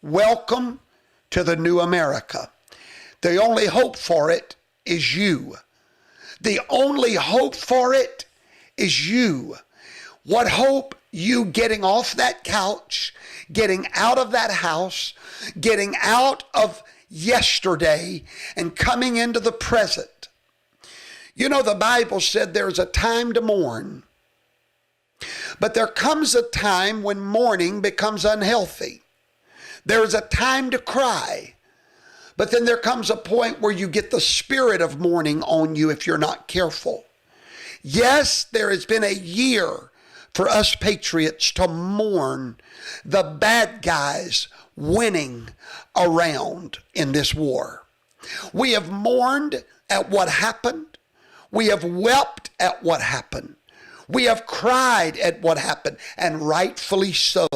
Welcome to the new America. The only hope for it is you. The only hope for it is you. What hope? You getting off that couch, getting out of that house, getting out of yesterday and coming into the present. You know, the Bible said there's a time to mourn, but there comes a time when mourning becomes unhealthy. There is a time to cry, but then there comes a point where you get the spirit of mourning on you if you're not careful. Yes, there has been a year for us patriots to mourn the bad guys winning around in this war. We have mourned at what happened. We have wept at what happened. We have cried at what happened, and rightfully so.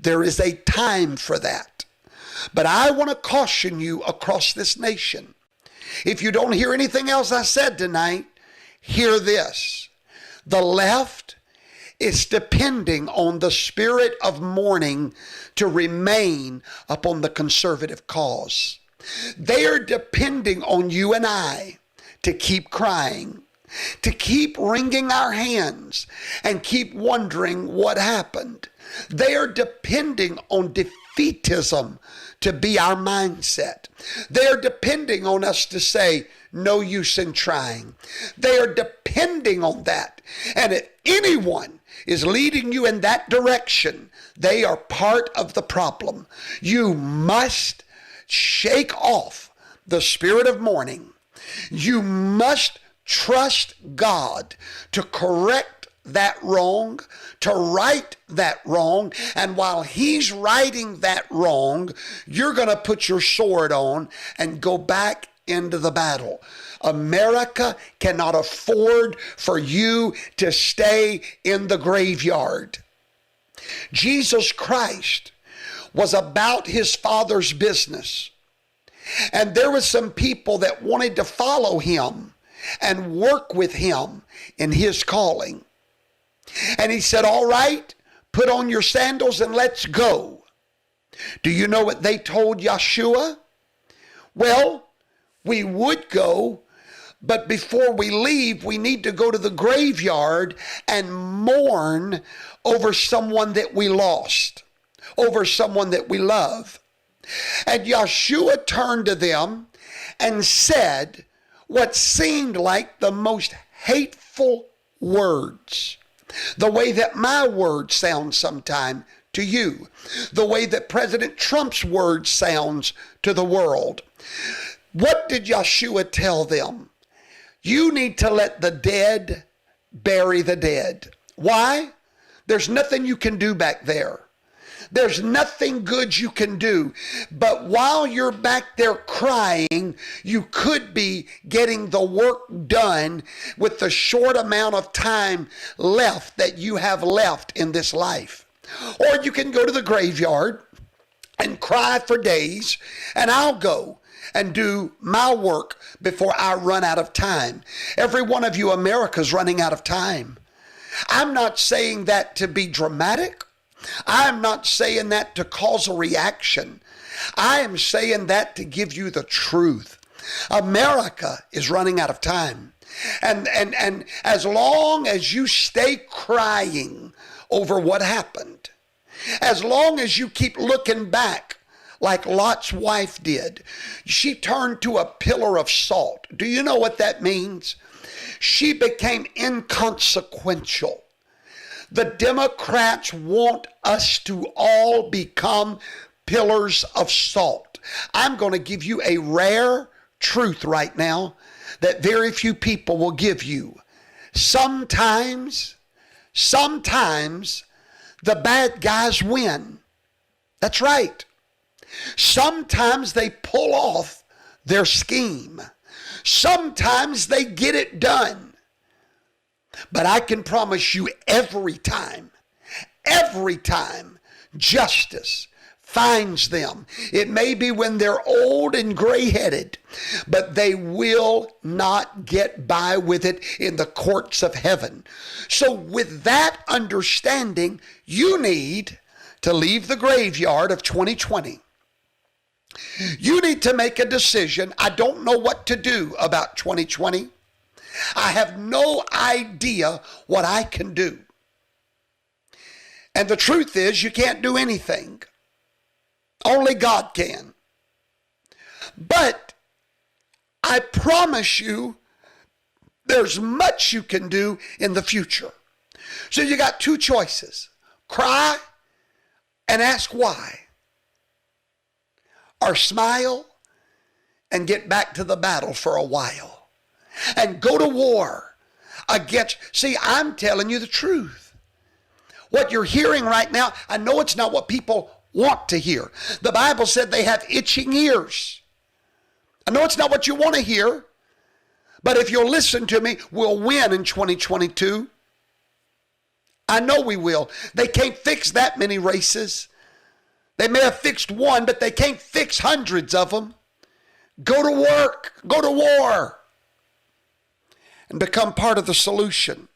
There is a time for that. But I want to caution you across this nation. If you don't hear anything else I said tonight, hear this. The left is depending on the spirit of mourning to remain upon the conservative cause. They are depending on you and I to keep crying, to keep wringing our hands and keep wondering what happened. They are depending on defeatism to be our mindset. They are depending on us to say, no use in trying. They are depending on that. And if anyone is leading you in that direction, they are part of the problem. You must shake off the spirit of mourning. You must trust God to correct that wrong, to right that wrong. And while He's righting that wrong, you're going to put your sword on and go back into the battle. America cannot afford for you to stay in the graveyard. Jesus Christ was about His Father's business. And there were some people that wanted to follow Him and work with Him in His calling. And He said, all right, put on your sandals and let's go. Do you know what they told Yeshua? Well, we would go, but before we leave, we need to go to the graveyard and mourn over someone that we lost, over someone that we love. And Yeshua turned to them and said what seemed like the most hateful words, the way that my words sound sometime to you, the way that President Trump's words sounds to the world. What did Yeshua tell them? You need to let the dead bury the dead. Why? There's nothing you can do back there. There's nothing good you can do. But while you're back there crying, you could be getting the work done with the short amount of time left that you have left in this life. Or you can go to the graveyard and cry for days, and I'll go and do my work before I run out of time. Every one of you, America's running out of time. I'm not saying that to be dramatic. I'm not saying that to cause a reaction. I am saying that to give you the truth. America is running out of time. And as long as you stay crying over what happened, as long as you keep looking back like Lot's wife did, she turned to a pillar of salt. Do you know what that means? She became inconsequential. The Democrats want us to all become pillars of salt. I'm going to give you a rare truth right now that very few people will give you. Sometimes the bad guys win. That's right. Sometimes they pull off their scheme. Sometimes they get it done. But I can promise you every time, justice finds them. It may be when they're old and gray-headed, but they will not get by with it in the courts of heaven. So with that understanding, you need to leave the graveyard of 2020. You need to make a decision. I don't know what to do about 2020. I have no idea what I can do. And the truth is, you can't do anything. Only God can. But I promise you, there's much you can do in the future. So you got two choices. Cry and ask why. Or smile and get back to the battle for a while. And go to war against. See, I'm telling you the truth. What you're hearing right now, I know it's not what people want to hear. The Bible said they have itching ears. I know it's not what you want to hear, but if you'll listen to me, we'll win in 2022. I know we will. They can't fix that many races. They may have fixed one, but they can't fix hundreds of them. Go to work, go to war, and become part of the solution.